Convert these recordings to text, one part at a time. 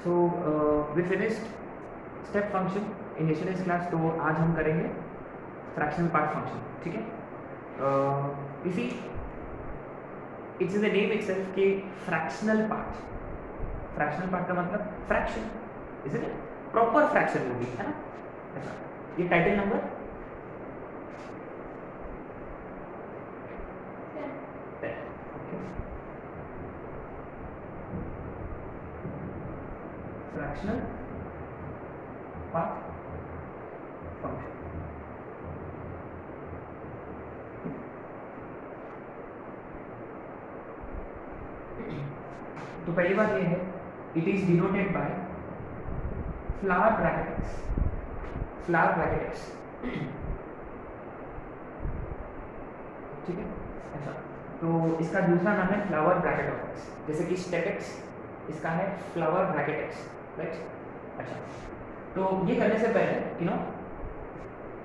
So we finished step function in yesterday's class. तो आज हम करेंगे फ्रैक्शनल पार्ट फंक्शन. ठीक है. इसी it's in the name itself कि फ्रैक्शनल पार्ट का मतलब fraction, is it? Proper fraction होगी, है ना. अच्छा, ये title number 10. Fractional part function. तो पहली बात ये है, it is denoted by flower bracket x. ठीक है. अच्छा, तो इसका दूसरा नाम है फ्लावर ब्रैकेट ऑफ x. जैसे कि स्टेप x, इसका है फ्लावर ब्रैकेट x, राइट. अच्छा, तो ये करने से पहले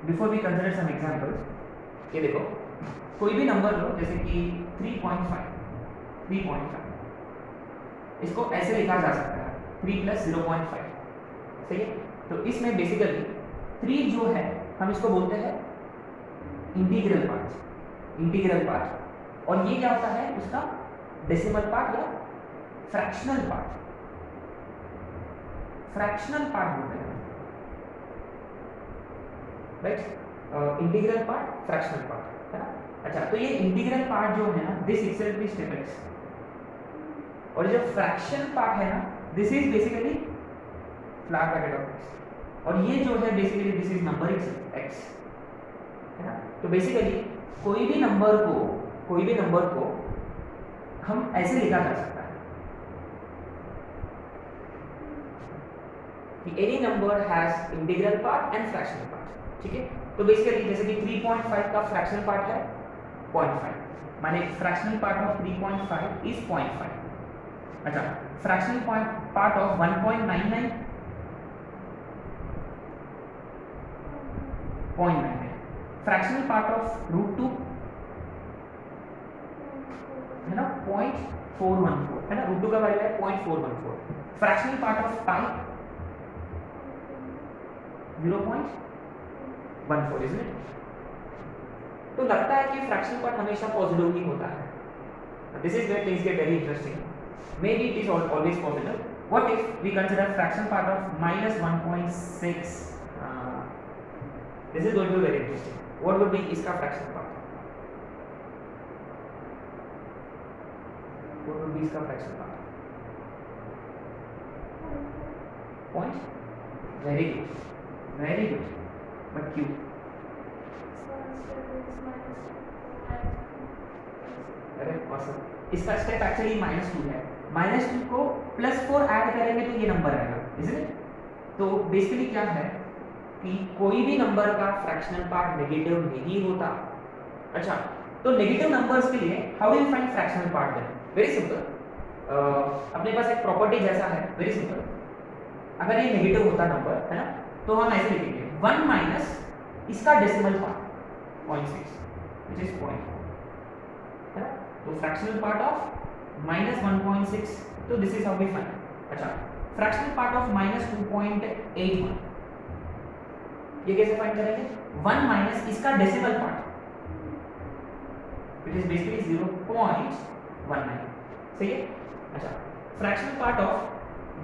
before we consider some examples, ये देखो, कोई भी नंबर लो, जैसे कि 3.5. इसको ऐसे लिखा जा सकता है 3 + 0.5. सही है. तो इसमें बेसिकली 3 जो है हम इसको बोलते हैं इंटीग्रल पार्ट. और ये क्या होता है उसका डेसिमल पार्ट या फ्रैक्शनल पार्ट बोलते हैं, right. Integral part, fractional part, है ना. अच्छा, तो ये इंटीग्रल पार्ट जो है ना, this itself is step x. और जो फ्रैक्शन पार्ट है ना, this is basically flower bracket of x. और ये जो है basically this is number x, है ना. तो बेसिकली कोई भी नंबर को हम ऐसे लिखा जा सकता है कि any number has integral part and fractional part. ठीक है. तो बेसिकली जैसे कि 3.5 का फ्रैक्शनल पार्ट है 0.5, माने फ्रैक्शनल पार्ट ऑफ 3.5 इज 0.5. अच्छा, fractional part of 1.99 0.99. Fractional part of √2 है ना 0.414, है ना. √2 का वैल्यू है 0.414. Fractional part of pi 0.14, is it? तो लगता है कि फ्रैक्शनल पार्ट हमेशा पॉजिटिव ही होता है. This is where things get very interesting. Maybe it is always positive. What if we consider fraction part of -1.6? This is going to be very interesting. What would be इसका fraction part? What would be इसका fraction part? Point? Very good. But Q? अरे awesome. इसका step actually -2 है. -2 को +4 add करेंगे तो ये number आएगा, इज इट? तो बेसिकली क्या है कि कोई भी नंबर का फ्रैक्शनल पार्ट नेगेटिव नहीं होता. अच्छा, तो नेगेटिव नंबर्स के लिए how do you find fractional part then? Very simple. अपने पास एक प्रॉपर्टी जैसा है, वेरी सिंपल. अगर ये नेगेटिव होता नंबर, है ना, तो हम ऐसे लिखेंगे 1 माइनस इसका डेसिमल पार्ट 0.6 व्हिच इज 0.4, है ना. तो फ्रैक्शनल पार्ट ऑफ -1.6, तो this is how we find. अच्छा, फ्रैक्शनल पार्ट ऑफ -2.81, ये कैसे फाइंड करेंगे? 1 माइनस इसका decimal part which is basically 0.19. सही है. अच्छा, फ्रैक्शनल पार्ट ऑफ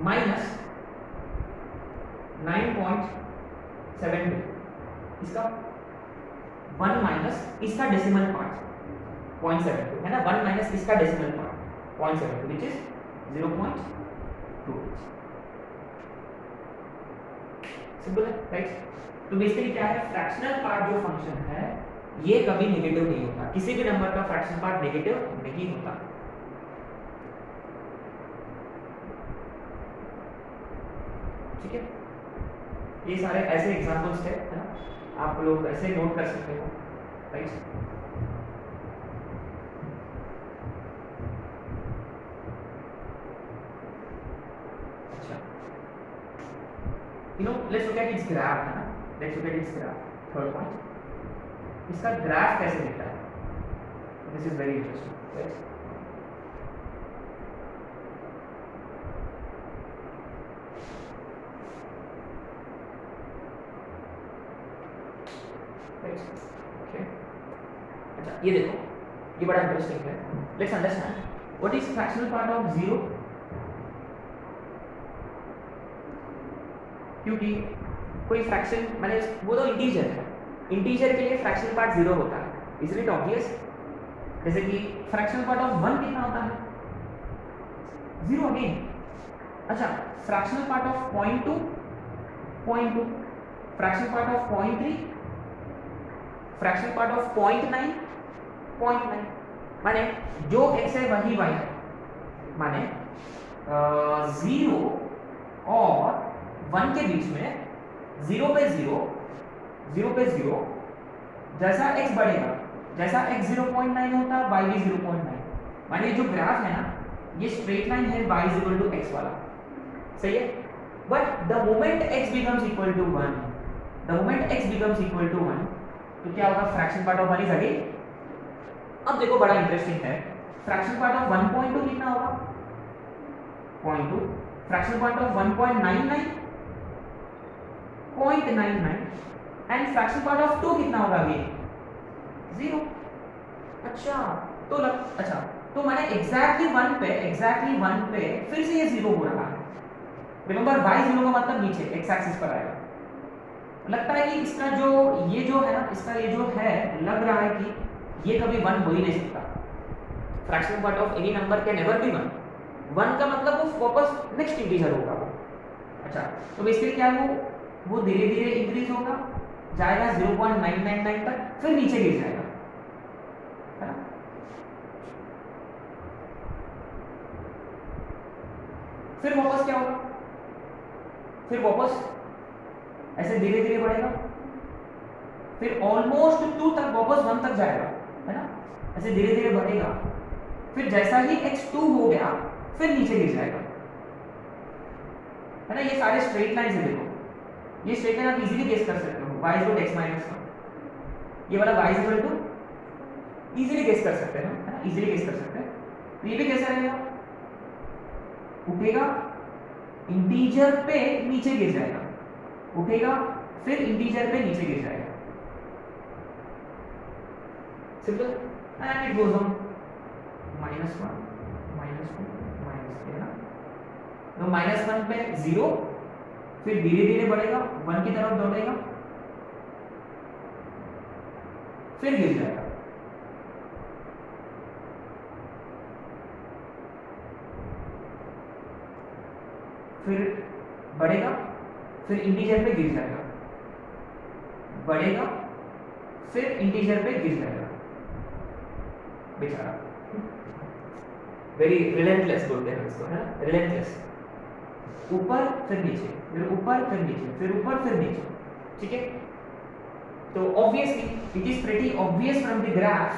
-9.72, इसका 1 माइनस इसका डेसिमल पार्ट 0.72, है ना. 1 माइनस इसका decimal part 0.72 which is 0.2. Simple है, राइट. तो बेसिकली क्या है, फ्रैक्शनल पार्ट जो फंक्शन है ये कभी नेगेटिव नहीं होता. किसी भी नंबर का फ्रैक्शनल पार्ट नेगेटिव नहीं होता. ठीक है. ये सारे ऐसे एग्जांपल्स थे, है ना. आप लोग ऐसे नोट कर सकते हो, right. Let's look at its graph, है ना. Let's look at its graph. Third point, इसका ग्राफ कैसे दिखता है? This is very interesting, right? Okay अच्छा ये देखो, ये बड़ा इंटरेस्टिंग है। Let's understand what is fractional part of 0। क्योंकि कोई फ्रैक्शन मैंने वो तो इंटीजर है, इंटीजर के लिए फ्रैक्शनल पार्ट 0 होता है, इज इट ऑब्वियस। जैसे कि फ्रैक्शनल पार्ट ऑफ 1 कितना होता है, 0 अगेन। अच्छा fractional part of 0.2, 0.2, fractional part of 0.3, fractional part of 0.9, 0.9। माने जो x है वही y है, माने 0 और 1 के बीच में 0 पे 0, 0 पे 0, जैसा x बढ़ेगा, जैसा x 0.9 होता है y भी 0.9। माने जो ग्राफ है ना ये स्ट्रेट लाइन है y is equal to x वाला, सही है। But the moment x becomes equal to 1, the moment x becomes equal to 1, तो क्या होगा, fraction part of 1 is again. अब देखो बड़ा इंटरेस्टिंग है, फ्रैक्शन पार्ट ऑफ 1.2 कितना होगा, 0.2, fraction part of 1.99, 0.99, and fraction part of 2 कितना होगा अगेन, 0। अच्छा तो मैंने एग्जैक्टली 1 पे फिर से ये 0 हो रहा है। रिमेंबर y 0 का मतलब नीचे x एक्सिस पर आएगा। लगता है कि इसका जो ये जो है ना, इसका ये जो है लग रहा है कि ये कभी 1 हो ही नहीं सकता। Fractional part of any number can never be 1। 1 का मतलब वो वापस नेक्स्ट इंटीजर होगा वो। अच्छा तो बेसिकली क्या है वो धीरे धीरे इंक्रीज होगा, जाएगा 0.999 तक, फिर नीचे गिर जाएगा, है ना। फिर वापस क्या होगा, फिर वापस ऐसे धीरे धीरे बढ़ेगा, फिर ऑलमोस्ट 2 तक वापस 1 तक जाएगा, है ना। ऐसे धीरे धीरे बढ़ेगा, फिर जैसा ही x2 हो गया फिर नीचे गिर जाएगा, है ना। ये सारे स्ट्रेट लाइन है, देखो ये स्ट्रेट लाइन आप इजीली गेस कर सकते हो, y इक्वल x माइनस 1, ये वाला y equal to easily guess कर सकते हैं, है ना, इजीली गेस कर सकते हैं। तो ये भी कैसा रहेगा, उठेगा इंटीजर पे नीचे गिर जाएगा, उठेगा फिर इंटीजर पे नीचे गिर जाएगा, simple. And it goes on -1 -2 -3, ना। तो -1 पे 0, फिर धीरे धीरे बढ़ेगा 1 की तरफ दौड़ेगा, फिर गिर जाएगा, फिर बढ़ेगा, फिर इंटीजर पे गिर जाएगा, बढ़ेगा फिर इंटीजर पे गिर जाएगा, बेचारा। वेरी रिलेंटलेस बोलते हैं इसको, है ना, रिलेंटलेस। ऊपर फिर नीचे, फिर ऊपर फिर नीचे, फिर ऊपर फिर नीचे, ठीक है। तो obviously it is pretty obvious from the graph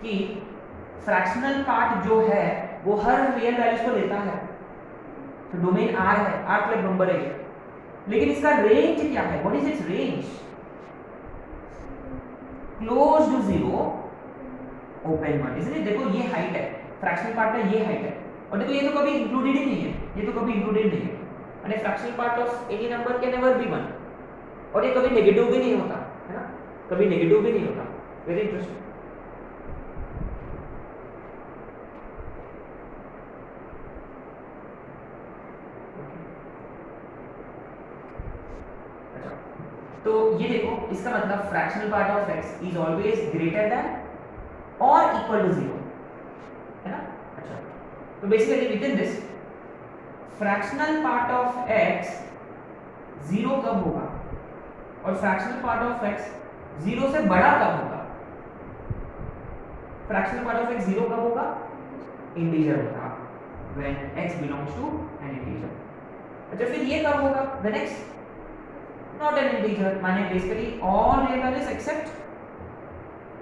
कि फ्रैक्शनल पार्ट जो है वो हर रियल वैल्यूज को लेता है। तो डोमेन R है, R क्लब नंबर है ये, लेकिन इसका रेंज क्या है, what is its range, close to 0 open 1, इसलिए देखो ये हाइट है, फ्रैक्शनल पार्ट का ये हाइट है, और देखो ये तो कभी इंक्लूडेड ही नहीं है, ये तो कभी इंक्लूडेड नहीं है, यानी fractional part of any number can never be 1, और ये कभी नेगेटिव भी नहीं होता, है ना, कभी नेगेटिव भी नहीं होता। Very interesting. तो ये देखो इसका मतलब fractional part of x is always greater than और इक्वल टू 0, है ना। अच्छा तो basically with in this fractional part of x 0 कब होगा और फ्रैक्शनल पार्ट ऑफ x 0 से बड़ा कब होगा। फ्रैक्शनल पार्ट ऑफ x 0 कब होगा, इंटीजर होगा, when x belongs to an integer। अच्छा फिर ये कब होगा, when x not an integer, माने basically all real values except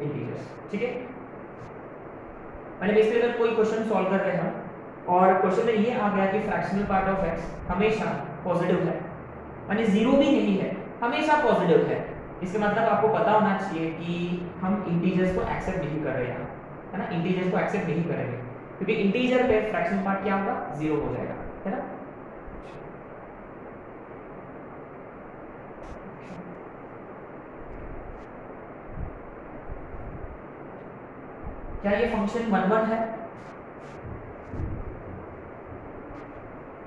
integers, ठीक है। माने बेसिकली अगर कोई क्वेश्चन सॉल्व कर रहे हैं और क्वेश्चन में ये आ गया कि फ्रैक्शनल पार्ट ऑफ x हमेशा पॉजिटिव है, माने 0 भी नहीं है, हमेशा पॉजिटिव है, इसका मतलब आपको पता होना चाहिए कि हम इंटीजर्स को एक्सेप्ट नहीं कर रहे हैं, है ना, इंटीजर्स को एक्सेप्ट नहीं करेंगे, क्योंकि इंटीजर पे फ्रैक्शनल पार्ट क्या होगा, 0 हो जाएगा, है ना। क्या ये फंक्शन 1 1 है?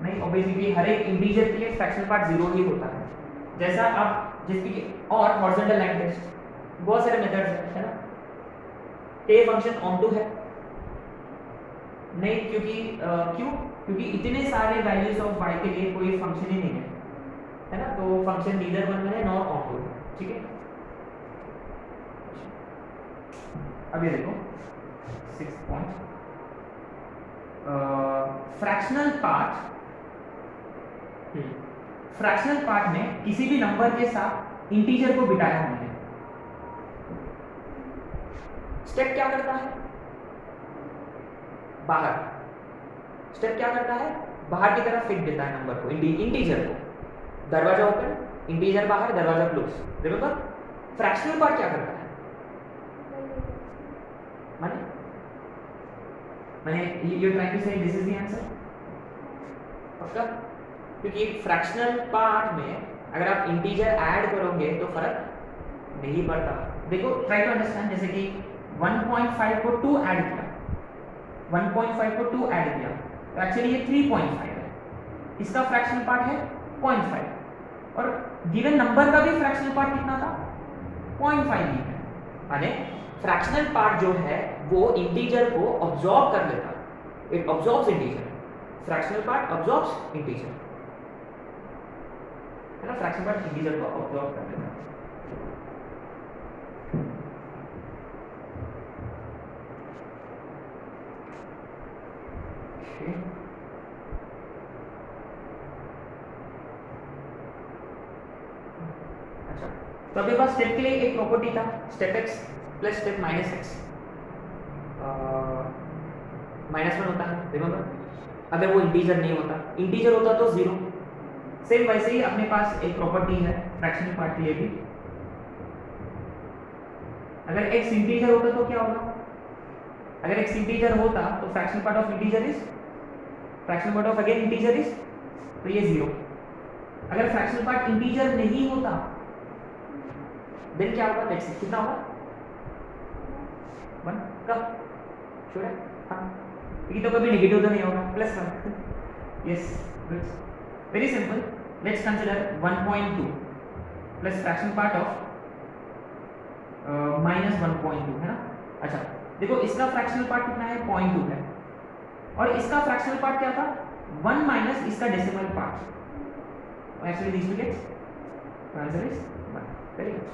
नहीं, ऑब्वियसली हर एक इंटीजर के लिए फ्रैक्शनल पार्ट 0 ही होता है। जैसा आप जिसकी और हॉरिजॉन्टल लाइन टेस्ट बहुत सारे मेथड्स है ना, ये फंक्शन ऑन टू है नहीं, क्योंकि क्योंकि इतने सारे वैल्यूज ऑफ y के लिए कोई फंक्शन ही नहीं है ना, तो फंक्शन नीदर 1 1 है नॉर ऑन टू है, ठीक है। अब ये देखो 6 पॉइंट फ्रैक्शनल पार्ट में किसी भी नंबर के साथ इंटीजर को बिठाया हमने, स्टेप क्या करता है? बाहर स्टेप क्या करता है? बाहर की तरफ फिट देता है नंबर को, इंटीजर को। दरवाजा ओपन, इंटीजर बाहर, दरवाजा क्लोज। रिमेंबर, फ्रैक्शनल पार्ट क्या करता है? मैंने यू ट्राइंग टू से दिस इज द आंसर पक्का? क्योंकि फ्रैक्शनल पार्ट में अगर आप इंटीजर ऐड करोगे तो फर्क नहीं पड़ता। देखो, ट्राई टू अंडरस्टैंड, जैसे कि 1.5 को 2 ऐड किया, 1.5 को 2 ऐड किया तो एक्चुअली ये 3.5 है, इसका फ्रैक्शनल पार्ट है 0.5 और गिवन नंबर का भी फ्रैक्शनल पार्ट कितना था? 0.5 ही है। माने फ्रैक्शनल पार्ट जो है वो इंटीजर को ऑब्जॉर्ब कर लेता है, it absorbs integer. Fractional part absorbs integer, है ना, फ्रैक्शनल पार्ट इंटीजर को ऑब्जॉर्ब कर लेता है। अच्छा, तो अभी पास स्टेप के लिए एक प्रॉपर्टी था, step x plus step minus x -1 होता है। रिमेंबर, अगर वो इंटीजर नहीं होता, इंटीजर होता तो 0। सेम वैसे ही अपने पास एक प्रॉपर्टी है फ्रैक्शनल पार्ट के लिए भी, अगर x इंटीजर होता तो क्या होगा? अगर x इंटीजर होता तो fractional part of integer is, fractional part of again integer is, तो ये 0। अगर फ्रैक्शनल पार्ट इंटीजर नहीं होता देन क्या होगा? लेट्स सी, कितना होगा? 1 कब? श्योर है? हाँ, ये तो कभी नेगेटिव तो नहीं होगा, +1। Yes, good, very simple. Let's consider 1.2 plus fractional part of -1.2 है ना। अच्छा, देखो इसका फ्रैक्शनल पार्ट कितना है? 0.2 है, और इसका फ्रैक्शनल पार्ट क्या था? 1 माइनस इसका decimal part. Actually this to gets answer is 1। Very good.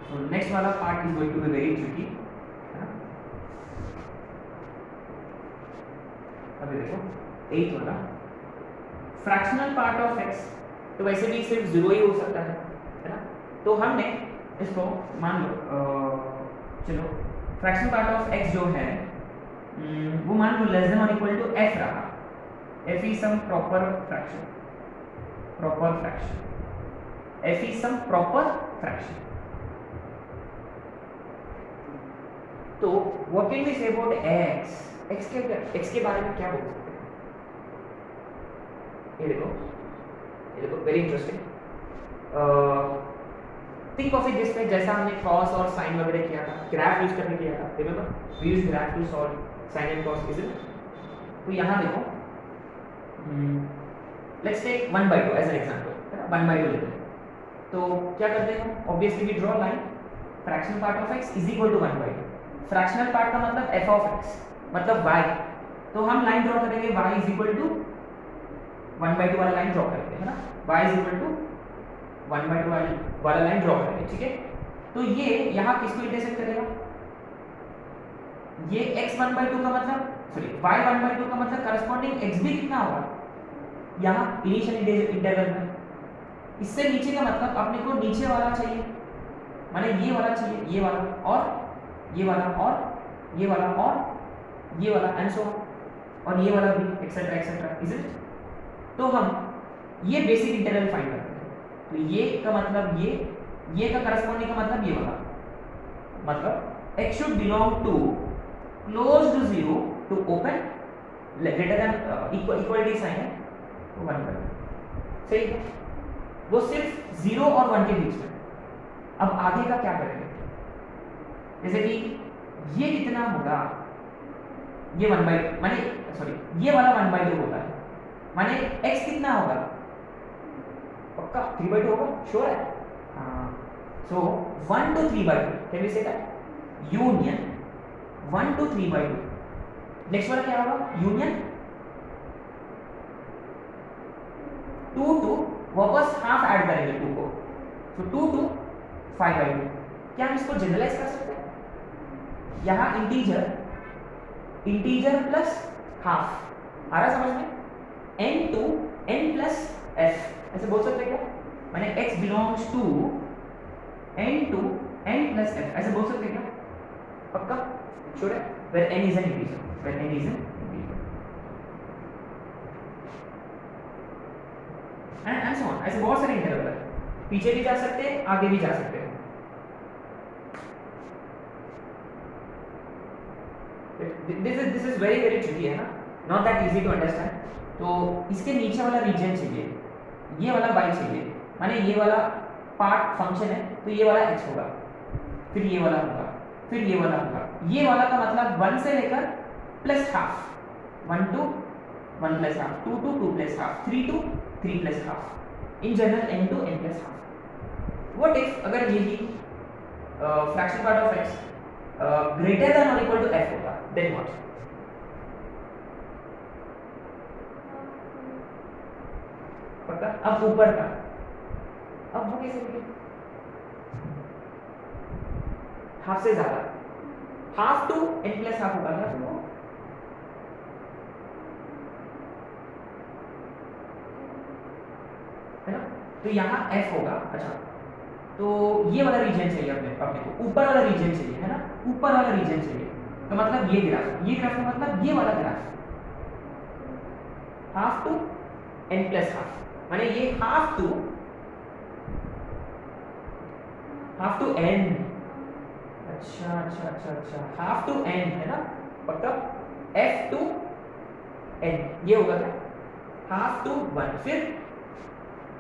So next वाला part is going to be very tricky, है ना। अभी देखो 8 वाला फ्रैक्शनल पार्ट ऑफ x, तो वैसे भी सिर्फ 0 ही हो सकता है ना। तो हमने इसको मान लो चलो फ्रैक्शनल पार्ट ऑफ x जो है वो मान लो लेस देन और इक्वल टू f रहा। f is some proper fraction, f is some proper fraction. तो what can we say about x के बारे में क्या बोल सकते हैं? ये देखो very interesting. Think of it this way, जैसा हमने कॉस और साइन वगैरह किया था, ग्राफ यूज करके किया था। Remember, we use graph to solve sine and cos, is it? तो यहाँ देखो, let's take 1/2 as an example, है ना। 1/2 लेते हैं तो क्या करते हैं हम? Obviously we draw line, fractional part of x is equal to 1/2। फ्रैक्शनल पार्ट का मतलब f ऑफ x मतलब y, तो हम लाइन ड्रॉ करेंगे y इज इक्वल टू 1/2 वाला लाइन ड्रॉ करेंगे, है ना। y इज इक्वल टू 1/2 वाला लाइन ड्रॉ करेंगे, ठीक है। तो ये यहाँ किसको इंटरसेक्ट करेगा? ये x 1/2 का मतलब, सॉरी y 1/2 का मतलब करस्पॉन्डिंग x भी कितना होगा यहाँ इनिशियल इंटरवल में। इससे नीचे का मतलब अपने को नीचे वाला चाहिए, माने ये वाला चाहिए, ये वाला और ये वाला और ये वाला और ये वाला एंड सो और ये वाला भी, एक्सेट्रा एक्सेट्रा, इज इट? तो हम ये बेसिक इंटरवल फाइंड करते हैं। तो ये का मतलब ये का करस्पॉन्डिंग का मतलब ये वाला, मतलब x should belong to close to 0 to open greater than equality sign है तो 1 कर, सही है। वो सिर्फ 0 और 1 के बीच में। अब आगे का क्या करेंगे, जैसे कि ये कितना होगा, ये 1 बाई माने सॉरी ये वाला 1/2 होता है, माने x कितना होगा, पक्का 3/2 होगा, श्योर है। हाँ, so 1 to 3/2 can we say that union 1 to 3/2। Next वाला क्या होगा, यूनियन 2 to वापस हाफ ऐड करेंगे 2 को, तो 2 to 5/2। क्या हम इसको जनरलाइज कर सकते हैं, यहाँ इंटीजर प्लस हाफ आ रहा समझ में, n to n plus f ऐसे बोल सकते हैं क्या, माने x belongs to n to n plus f ऐसे बोल सकते हैं क्या, पक्का श्योर है, where n is an integer, where n is an integer and so on। ऐसे बहुत सारे इंटरवल है, पीछे भी जा सकते हैं आगे भी जा सकते हैं। this is very tricky है ना, not that easy to understand। तो इसके नीचे वाला रीजन चाहिए, ये वाला y चाहिए, माने ये वाला पार्ट फंक्शन है तो ये वाला h होगा, फिर ये वाला होगा, फिर ये वाला होगा, ये वाला का मतलब 1 से लेकर plus half, 1 to 1 plus half, 2 to 2 plus half, 3 to 3 plus half, in general n to n plus half. What if अगर यही fraction part of x greater than और इक्वल टू f होता, देन व्हाट, पता। अब ऊपर का, अब वो कैसे लिखे, हाफ से ज्यादा, half to n plus half होगा ना, तो है ना, तो यहाँ f होगा। अच्छा, तो ये वाला रीजन चाहिए अपने को, ऊपर वाला रीजन चाहिए, है ना, ऊपर वाला रीजन चाहिए, तो मतलब ये ग्राफ का मतलब ये वाला graph, half to n plus half, माने ये हाफ टू n, अच्छा, हाफ टू n है ना, पक्का, f टू n ये होगा क्या, हाफ टू 1, फिर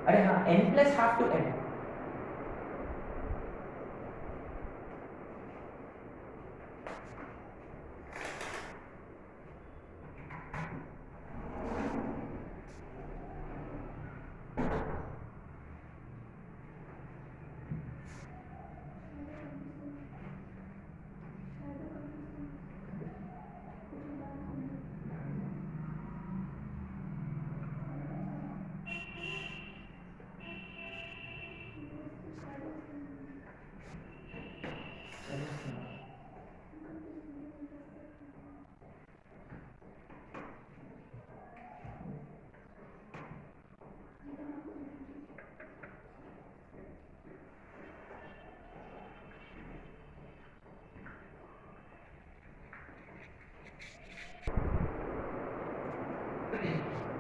अरे हाँ n plus half to n,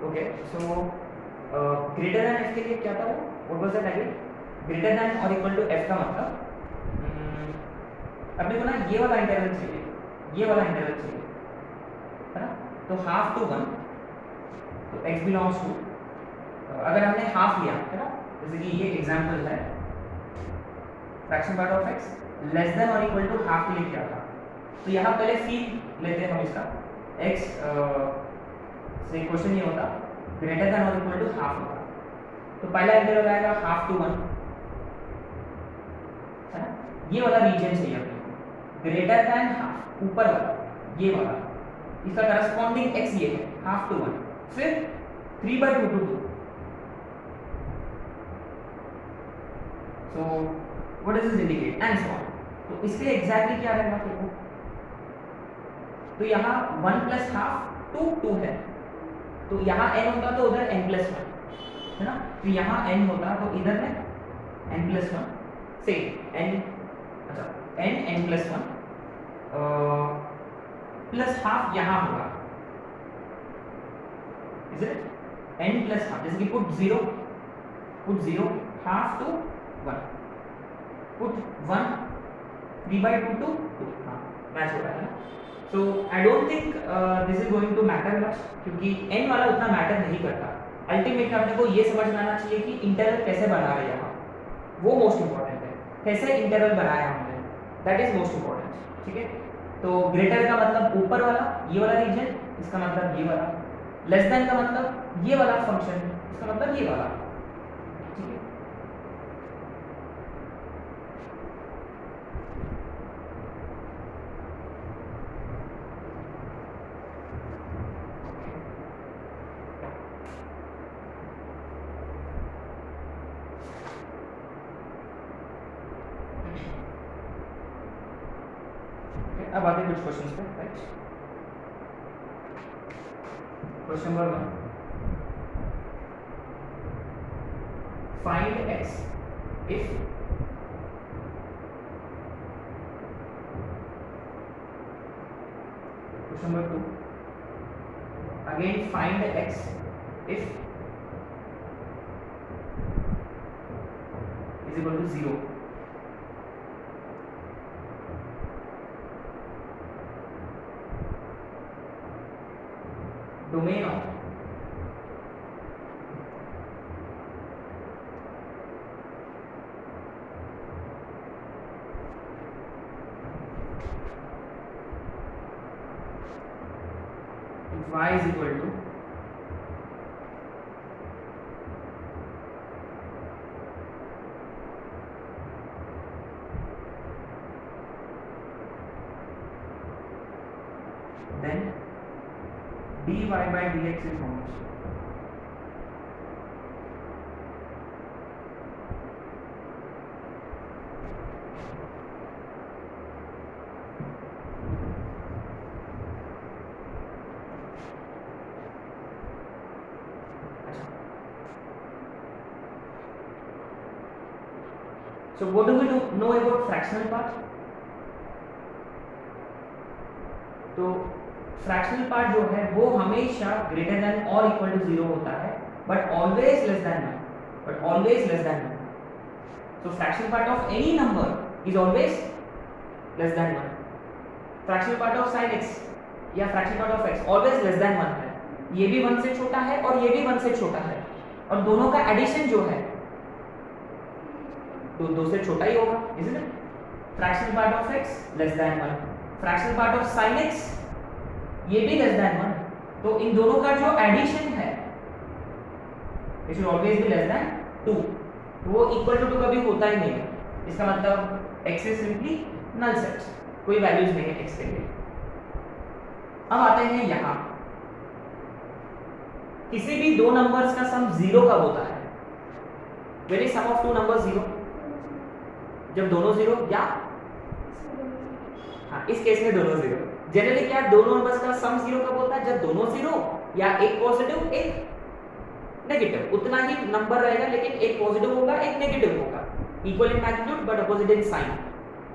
okay. So greater than f के लिए क्या था वो, what was that again, greater than और इक्वल टू f का मतलब अपने को ना ये वाला इंटरवल चाहिए, ये वाला इंटरवल चाहिए, है ना, तो हाफ टू 1, तो x बिलोंग्स टू, अगर हमने हाफ लिया है ना, जैसे कि ये एग्जांपल है fraction part of x less than और इक्वल टू हाफ के लिए क्या था, तो यहाँ पहले फील लेते हैं हम इसका, x से क्वेश्चन ये होता ग्रेटर देन और इक्वल टू हाफ होगा, तो पहला इंटरवल आएगा हाफ टू 1, है ना, ये वाला रीजन चाहिए अपने को, ग्रेटर देन हाफ ऊपर वाला, ये वाला, इसका करस्पॉन्डिंग x ये है हाफ टू 1, फिर 3/2 to 2, so what does this indicate and so on। तो इसके लिए एग्जैक्टली क्या रहेगा फिर वो, तो यहाँ 1 प्लस हाफ टू 2 है, तो यहाँ n होता तो उधर n प्लस 1, है ना, तो यहाँ n होता तो इधर में n प्लस 1 से n, अच्छा n प्लस 1 प्लस हाफ यहाँ होगा, is it, n plus half, जैसे कि put 0 half to 1, put 1 3/2 to 2, हाँ मैच हो रहा है ना, so I don't think this is going to matter much, क्योंकि n वाला उतना मैटर नहीं करता। अल्टीमेटली अपने को ये समझ में आना चाहिए कि इंटरवल कैसे बना रहे हैं यहाँ, वो मोस्ट इंपॉर्टेंट है। कैसे इंटरवल बनाया हमने, दैट इज मोस्ट इंपॉर्टेंट। ठीक है, तो ग्रेटर का मतलब ऊपर वाला ये वाला रीजन, इसका मतलब ये वाला। लेस देन का मतलब ये वाला फंक्शन, इसका मतलब ये वाला। ठीक है, अब आते हैं कुछ क्वेश्चंस पे। Right, question number 1, find x if question number 2, again find x if is equal to 0। domain of y is equal to then dy by dx is how much? So what do we know about fractional part? तो fractional part जो है वो हमेशा greater than और equal to 0 होता है, but always less than 1, but always less than 1। So fractional part of any number is always less than 1। Fractional part of sin x या fractional part of x always less than 1 है। ये भी 1 से छोटा है और ये भी 1 से छोटा है, और दोनों का एडिशन जो है तो 2 से छोटा ही होगा, isn't it? Fractional part of x less than 1, fractional part of sin x ये भी लेस देन 1, तो इन दोनों का जो एडिशन है it should always be less than 2। वो इक्वल टू 2 कभी होता ही नहीं है, इसका मतलब x is simply null set, कोई वैल्यूज नहीं है x के लिए। अब आते हैं यहां, किसी भी दो नंबर्स का सम 0 कब होता है? When is sum of two numbers 0? जब दोनों 0 या हाँ, इस केस में दोनों 0। जनरली क्या दोनों नंबर्स का सम 0 कब होता है? जब दोनों 0 या एक पॉजिटिव एक नेगेटिव, उतना ही नंबर रहेगा लेकिन एक पॉजिटिव होगा एक नेगेटिव होगा, equal in magnitude but opposite in sign,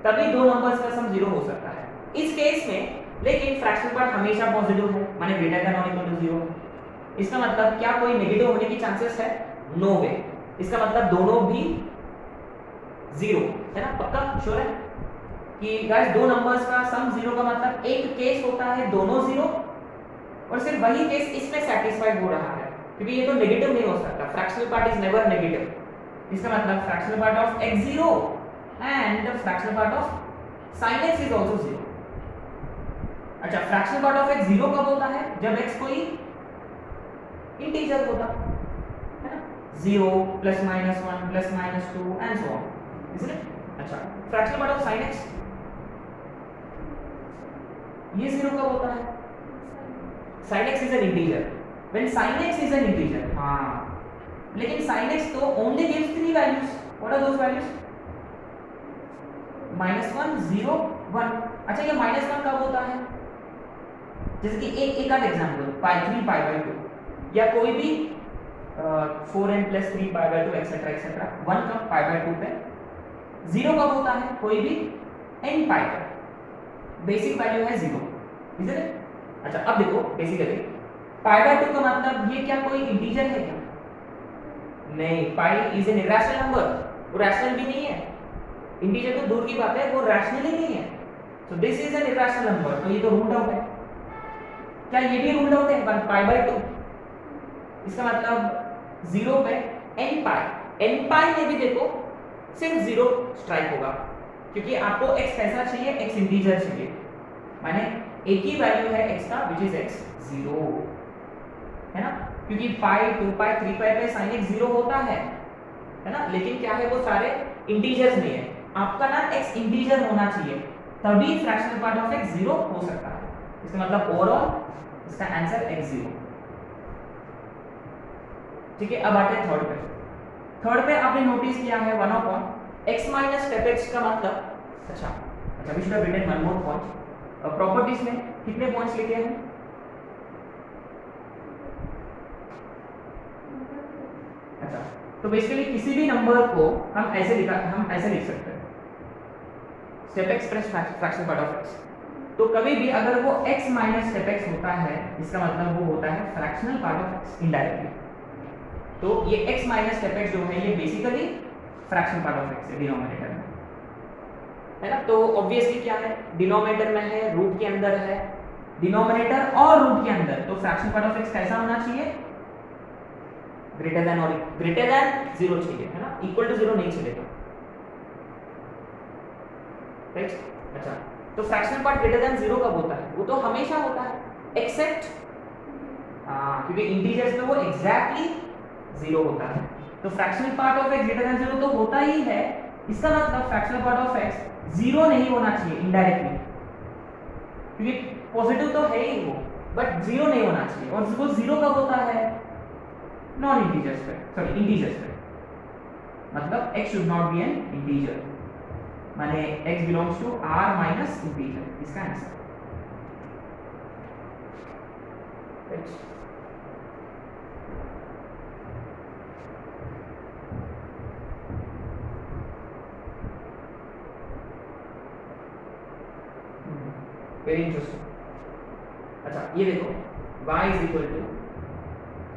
तभी दो नंबर्स का सम 0 हो सकता है। इस केस में लेकिन फ्रैक्शनल पार्ट हमेशा पॉजिटिव है, माने ग्रेटर देन और इक्वल टू 0। इसका मतलब क्या कोई नेगेटिव होने की चांसेस है? नो वे। इसका मतलब दोनों भी 0 है ना, पक्का श्योर है कि गाइस दो नंबर्स का सम 0 का मतलब एक केस होता है दोनों 0, और सिर्फ वही केस इसमें सैटिस्फाइड हो रहा है, क्योंकि ये तो नेगेटिव नहीं हो सकता। Fractional part is never negative. इसका मतलब fractional part of x 0 and the fractional part of sin x is also 0। अच्छा, फ्रैक्शनल पार्ट ऑफ x 0 कब होता है? जब x कोई इंटीजर होता है ना, 0 plus minus 1 plus minus 2 and so on, इसलिए अच्छा fractional part of sin x ये 0 कब होता है? sin x is an integer, when sin x is an integer. हाँ, लेकिन sin x तो only gives 3 values. What are those values? -1 0 1। अच्छा, ये -1 कब होता है? जैसे कि एक आध एग्जांपल, पाई 3 पाई बाय 2 या कोई भी 4n + 3 pi by 2 etcetera etcetera. 1 कब? पाई बाय 2 पे। 0 कब होता है? कोई भी n पाई पे। बेसिक वैल्यू है 0, इज इट? अच्छा, अब देखो बेसिकली पाई बाय 2 का मतलब ये क्या कोई इंटीजर है क्या? नहीं, pi is an irrational number, वो रैशनल भी नहीं है। इंटीजर तो दूर की बात है, वो रैशनल ही नहीं है। So this is an irrational number, तो ये तो रूट आउट है। क्या ये भी रूट आउट है 1 पाई बाय 2? इसका मतलब 0 पे n पाई में भी देखो सिर्फ 0 स्ट्राइक होगा, क्योंकि आपको x कैसा चाहिए, x इंटीजर चाहिए, माने एक ही वैल्यू है x का विच इज x 0, है ना, क्योंकि पाई 2 पाई 3 पाई पे sin x 0 होता है ना, लेकिन क्या है वो सारे इंटीजर्स में है, आपका ना x इंटीजर होना चाहिए तभी फ्रैक्शनल पार्ट ऑफ x 0 हो सकता है। इसका मतलब ओवरऑल इसका आंसर x 0। ठीक है, अब आते हैं थर्ड पे। थर्ड पे आपने नोटिस किया है 1 upon x minus step x का मतलब, अच्छा we should have written one more point. Properties में कितने पॉइंट्स लिखे हैं? अच्छा, तो बेसिकली किसी भी नंबर को हम ऐसे लिख सकते हैं step x plus fractional part of x। तो कभी भी अगर वो x माइनस स्टेप x होता है, इसका मतलब वो होता है fractional part of x indirectly. तो ये x माइनस स्टेप x जो है ये basically fractional part of x है डिनोमिनेटर में, है ना। तो ऑब्वियसली क्या है, डिनोमिनेटर में है, रूट के अंदर है, डिनोमिनेटर और रूट के अंदर, तो फ्रैक्शनल पार्ट ऑफ x कैसा होना चाहिए? ग्रेटर देन 0 चाहिए, है ना, इक्वल टू 0 नहीं चलेगा, राइट। अच्छा, तो फ्रैक्शनल पार्ट ग्रेटर देन 0 कब होता है? वो तो हमेशा होता है, एक्सेप्ट क्योंकि इंटीजर्स में वो एग्जैक्टली 0 होता है। तो fractional part of x greater than 0 तो होता ही है, इसका मतलब फ्रैक्शनल पार्ट ऑफ x 0 नहीं होना चाहिए इनडायरेक्टली, क्योंकि पॉजिटिव तो है ही वो, बट 0 नहीं होना चाहिए। और वो 0 कब होता है? नॉन इंटीजर्स पे, सॉरी इंटीजर्स पे, मतलब x should not be an integer, माने x belongs to r minus integer, इसका आंसर, राइट। Very interesting. अच्छा, ये देखो y is equal to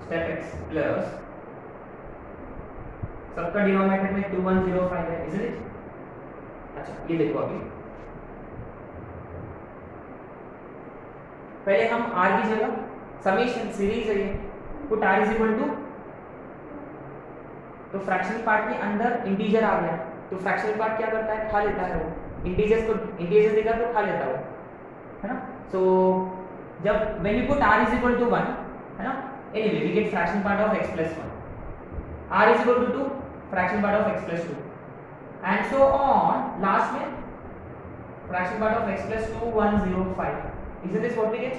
step x plus, सबका डिनोमिनेटर में 2105 है, इजंट इट? अच्छा, ये देखो अभी पहले हम r की जगह समेशन सीरीज है, put r is equal to, तो फ्रैक्शनल पार्ट के अंदर इंटीजर आ गया, तो फ्रैक्शनल पार्ट क्या करता है? खा लेता है वो इंटीजर्स देखा तो खा लेता वो, है ना। सो जब when you put r is equal to 1, है ना, anyway we get fractional part of x plus 1, r is equal to 2, fractional part of x plus 2, and so on, last में fractional part of x plus 2 105, isn't this what we get?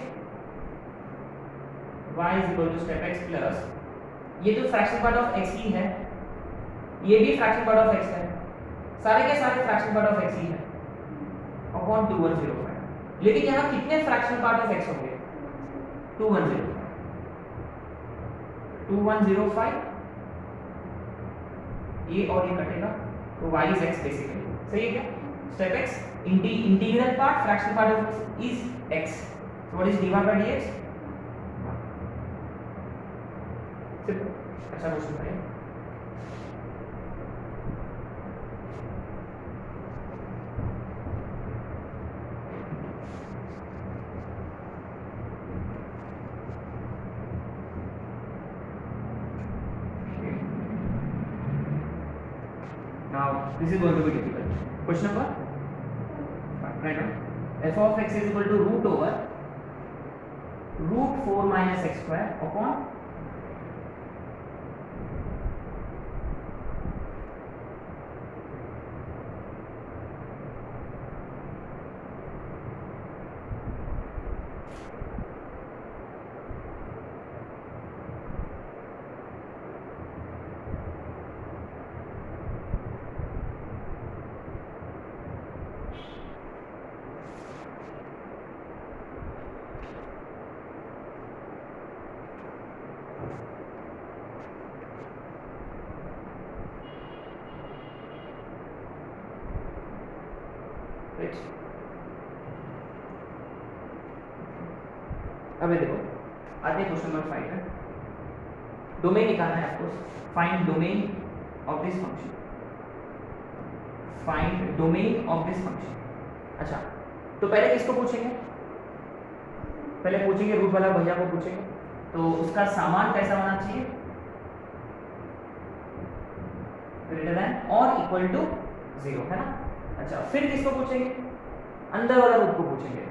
y is equal to step x plus, ये तो fractional part of x ही है, ये भी fractional part of x है, सारे के सारे फ्रैक्शनल पार्ट ऑफ x ही है, अपॉन 2105। लेकिन यहाँ कितने फ्रैक्शनल पार्ट ऑफ x होंगे? 2105, 2105, ये और ये कटेगा, तो y is x बेसिकली, सही है क्या? Step x integral part fractional part of is x, so what is dy by dx? अच्छा क्वेश्चन है। Now this is going to be difficult. Question number 5, right now, f of x is equal to root over root 4 minus x square upon right. अब ये देखो आते हैं question number 5 है, domain निकालना है आपको, find domain of this function, find domain of this function. अच्छा, तो पहले किसको पूछेंगे, पहले पूछेंगे रूट वाला भैया को पूछेंगे, तो उसका सामान कैसा होना चाहिए, ग्रेटर देन और इक्वल टू 0, है ना। अच्छा, फिर किसको पूछेंगे, अंदर वाला रूट को पूछेंगे,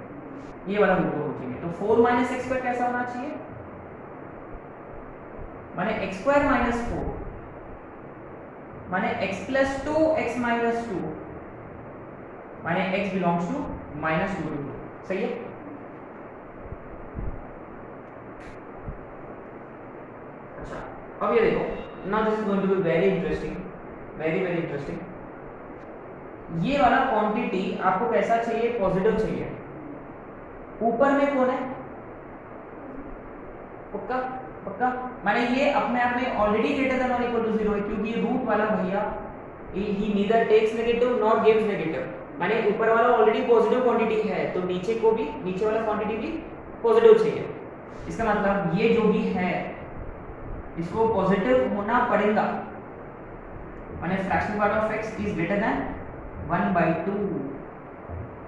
ये वाला रूट को पूछेंगे। तो 4 माइनस एक्स स्क्वायर कैसा होना चाहिए, माने एक्स स्क्वायर माइनस 4 माने x प्लस 2 x माइनस 2 माने x belongs to minus 2 to 2, सही है। अच्छा, अब ये देखो, now this is going to be very interesting, very very interesting. ये वाला क्वांटिटी आपको कैसा चाहिए, पॉजिटिव चाहिए। ऊपर में कौन है, पक्का पक्का, माने ये अपने आप में ऑलरेडी ग्रेटर देन और इक्वल टू 0 है, क्योंकि ये रूट वाला भैया ही neither takes negative not gives negative, माने ऊपर वाला ऑलरेडी पॉजिटिव क्वांटिटी है, तो नीचे को भी, नीचे वाला क्वांटिटी भी पॉजिटिव चाहिए। इसका मतलब ये जो भी है इसको पॉजिटिव होना पड़ेगा, माने fractional part of x is greater than 1/2,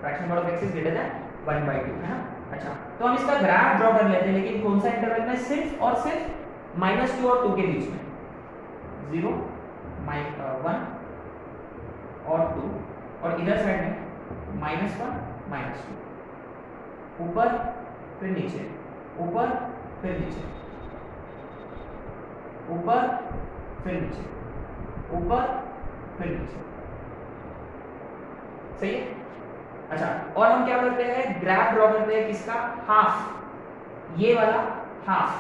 फ्रैक्शनल part of x is greater than 1/2, है ना। अच्छा, तो हम इसका ग्राफ ड्रॉ कर लेते हैं, लेकिन कौन सा इंटरवल में, सिर्फ और सिर्फ -2 और 2 के बीच में, 0 1 और 2, और इधर साइड में -1 -2, ऊपर फिर नीचे, ऊपर फिर नीचे, ऊपर फिर नीचे, ऊपर फिर नीचे, सही है। अच्छा, और हम क्या करते हैं, ग्राफ ड्रॉ करते हैं किसका, हाफ, ये वाला हाफ,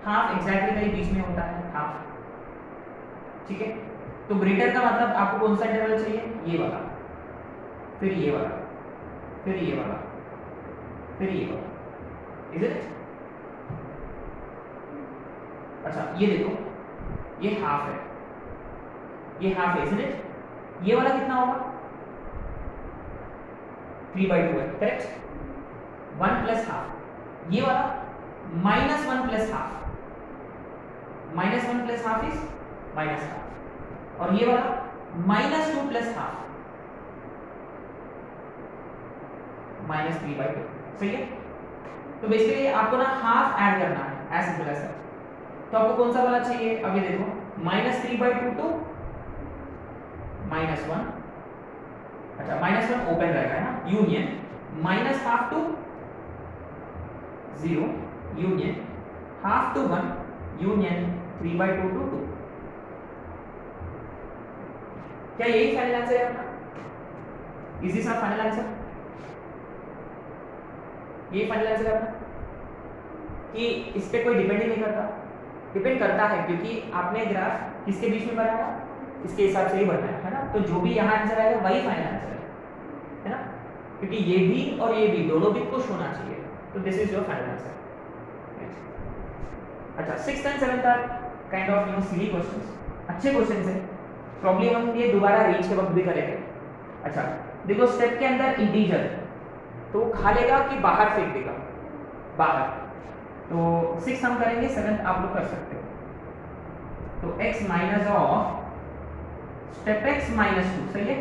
हाफ एग्जैक्टली मेरे बीच में होता है, हाफ, ठीक है। तो ग्रेटर का मतलब आपको कौन सा इंटरवल चाहिए, ये वाला, फिर ये वाला, फिर ये वाला, फिर ये वाला, इज इट। अच्छा, ये देखो, ये हाफ है, ये हाफ है, इज इट। ये वाला कितना होगा, 3/2 है, करेक्ट, 1 प्लस हाफ, ये वाला -1 plus half, -1 plus half is -half, और ये वाला -2 प्लस हाफ, -3/2, सही है। तो बेसिकली आपको ना हाफ ऐड करना है, एज सिंपल एज दैट। तो आपको कौन सा वाला चाहिए, अब ये देखो, -3/2 टू -1, अच्छा -1 ओपन रहेगा, है ना, union -half to 0, union half to 1, union 3/2 to 2। क्या यही फाइनल आंसर है अपना, इजी सा फाइनल आंसर, ये फाइनल आंसर है अपना, कि इस पे कोई डिपेंड ही नहीं करता, डिपेंड करता है क्योंकि आपने ग्राफ किसके बीच में बनाया, इसके हिसाब से ही बनाया है ना। तो जो भी यहाँ आंसर आएगा वही फाइनल आंसर है ना, क्योंकि ये भी और ये भी दोनों भी खुश होना चाहिए। तो this is your final answer. अच्छा, 6th and 7th are kind of silly questions, अच्छे क्वेश्चंस हैं, प्रॉब्लम हम ये दोबारा रीच के वक्त भी करेंगे। अच्छा देखो, स्टेप के अंदर इंटीजर तो खा लेगा कि बाहर फेंक देगा, बाहर। तो 6 हम करेंगे, 7th आप लोग कर सकते हो। तो x minus of step x minus 2, सही है,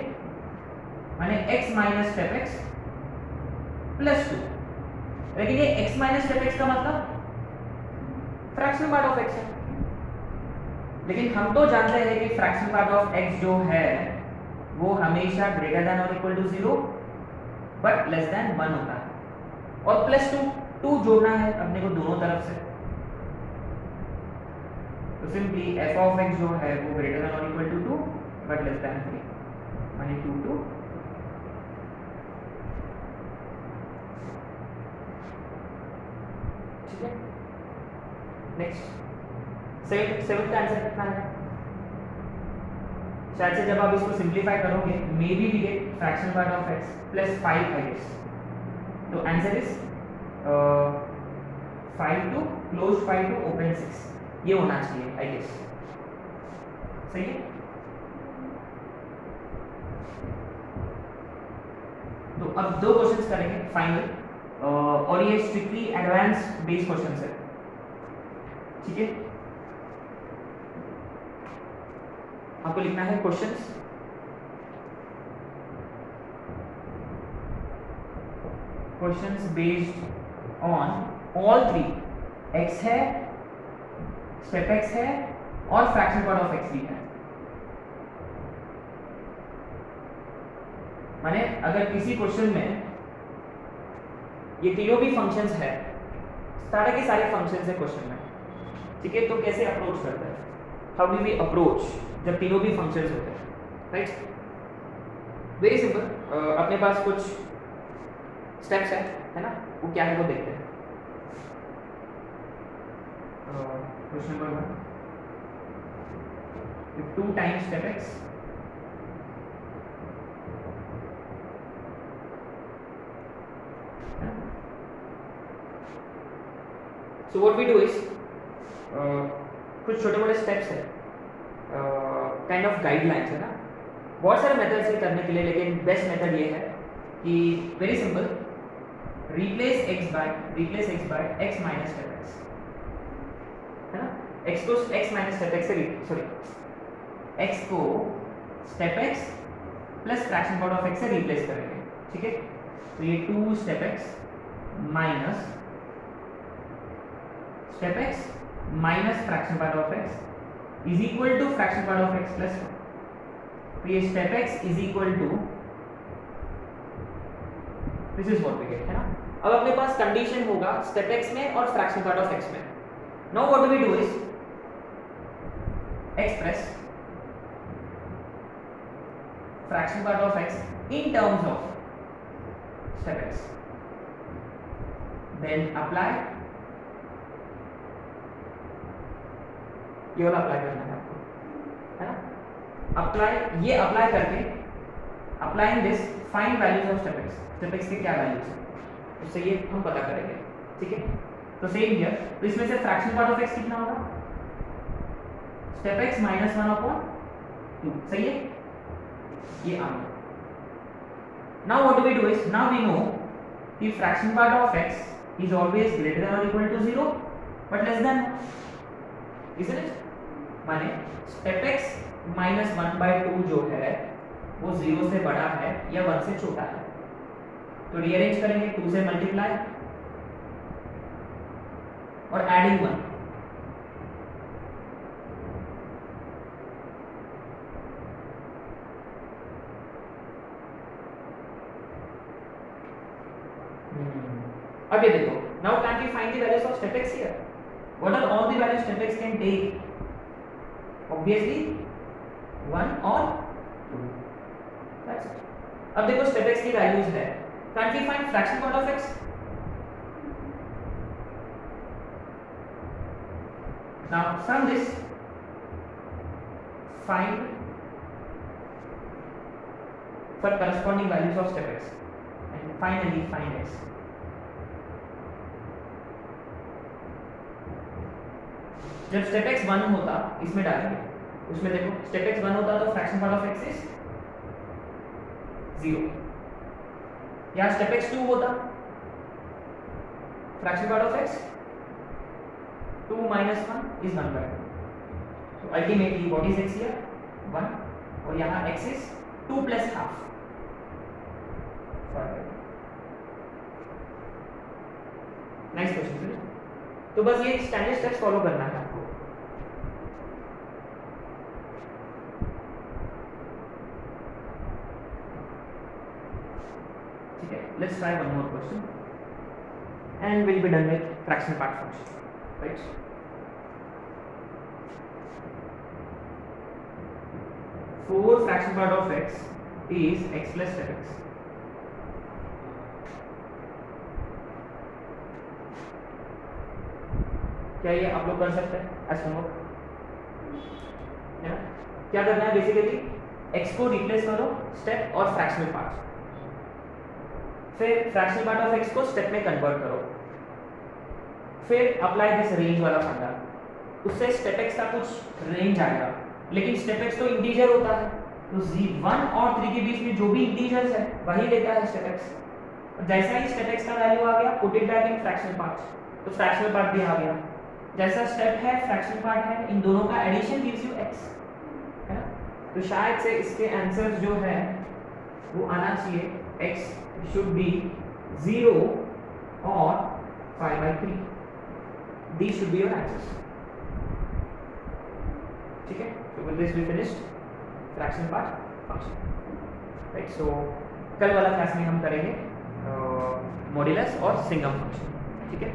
माने x minus step x plus 2। लेकिन ये x माइनस स्टेप x का मतलब फ्रैक्शनल पार्ट ऑफ x है, लेकिन हम तो जानते हैं कि फ्रैक्शनल पार्ट ऑफ x जो है वो हमेशा ग्रेटर देन और equal to 0 but less than 1 होता है, और प्लस 2 जोड़ना है अपने को दोनों तरफ से। तो सिंपली f ऑफ x जो है वो ग्रेटर देन और equal to 2 but less than 3, माने 2 2। ठीक है, नेक्स्ट 7th का आंसर कितना है, शायद से जब आप इसको सिंप्लीफाई करोगे maybe we get fractional part of x plus 5 I guess. तो answer is 5 to close 5 to open 6, ये होना चाहिए आई गेस, सही है। तो अब 2 क्वेश्चंस करेंगे फाइनल, और ये स्ट्रिक्टली एडवांस बेस्ड क्वेश्चंस है, ठीक है। आपको लिखना है questions, questions based on all three, x है, स्टेप x है और फ्रैक्शन पार्ट ऑफ x भी है। माने अगर किसी क्वेश्चन में ये तीनों भी फंक्शंस है, सारे के सारे फंक्शंस है क्वेश्चन में, ठीक है, तो कैसे अप्रोच करते हैं, हाउ डू वी अप्रोच जब तीनों भी फंक्शंस होते हैं, राइट? वेरी सिंपल, अपने पास कुछ स्टेप्स है ना, वो क्या है वो देखते हैं। Question number 1, if 2 times step x so what we do is कुछ छोटे मोटे स्टेप्स है, काइंड ऑफ गाइडलाइंस है ना, बहुत सारे मेथड्स है करने के लिए, लेकिन बेस्ट मेथड ये है कि very simple, replace x by x minus step x, है ना, x को x माइनस स्टेप x से सॉरी x को step x plus fraction part of x से रिप्लेस करेंगे, ठीक है। तो ये 2 step x minus step x minus fraction part of x is equal to fraction part of x plus 1। तो ये step x is equal to, this is what we get, है ना। अब अपने पास कंडीशन होगा स्टेप x में और फ्रैक्शन पार्ट ऑफ x में। Now what do we do is express fraction part of x in terms of step x, then apply, ये वाला अप्लाई करना है आपको, है ना। अप्लाई, ये अप्लाई करके, applying this, find values of step x के क्या वैल्यूज है, उससे ये हम पता करेंगे, ठीक है। तो सेम हियर, तो इसमें से फ्रैक्शन पार्ट ऑफ एक्स कितना होगा, स्टेप एक्स माइनस 1/2, सही है, ये आ गया। Now what do we do is, now we know कि fraction part of x is always greater than और equal to 0 but less than, isn't it? माने स्टेप x माइनस 1/2 जो है वो 0 से बड़ा है या 1 से छोटा है, तो रीअरेंज करेंगे, 2 से मल्टीप्लाई और एडिंग 1, अब ये देखो, now can we find the values of step x here, what are all the values step x can take, obviously 1 or 2, that's it। अब देखो step x की वैल्यूज है, can't we find fraction part of x, now from this find for corresponding values of step x and finally find x। जब step x 1 होता, इसमें डालेंगे, उसमें देखो स्टेप x 1 होता तो fraction part of x is 0, या स्टेप x 2 होता, fraction part of x 2 minus 1 is 1/2, तो ultimately what is x here 1, और यहाँ x is 2 plus half, nice question. तो बस ये स्टैंडर्ड स्टेप्स फॉलो करना है आपको, ठीक है। Let's try one more question and will be done with fractional part function, right. Four fraction part of x is x plus step x, क्या ये आप लोग कर सकते हैं एज होमवर्क, है ना। क्या करना है बेसिकली, x को रिप्लेस करो स्टेप और फ्रैक्शनल पार्ट, फिर फ्रैक्शनल पार्ट ऑफ x को स्टेप में कन्वर्ट करो, फिर अप्लाई दिस रेंज वाला फंडा, उससे स्टेप x का कुछ रेंज आएगा, लेकिन स्टेप x तो इंटीजर होता है, तो 1 और 3 के बीच में जो भी इंटीजर्स है वही लेता है स्टेप x। जैसा ही स्टेप x का वैल्यू आ गया, put it back in fractional part, तो फ्रैक्शनल पार्ट भी आ गया, जैसा स्टेप है फ्रैक्शनल पार्ट है, इन दोनों का एडिशन गिव्स यू x, है ना। तो शायद से इसके आंसर्स जो है वो आना चाहिए x should be 0 or 5/3. These should be your answers. ठीक है, so with this we finished fraction part, function, right? So कल वाला क्लास में हम करेंगे मॉड्यूलस और सिंगम फंक्शन, ठीक है।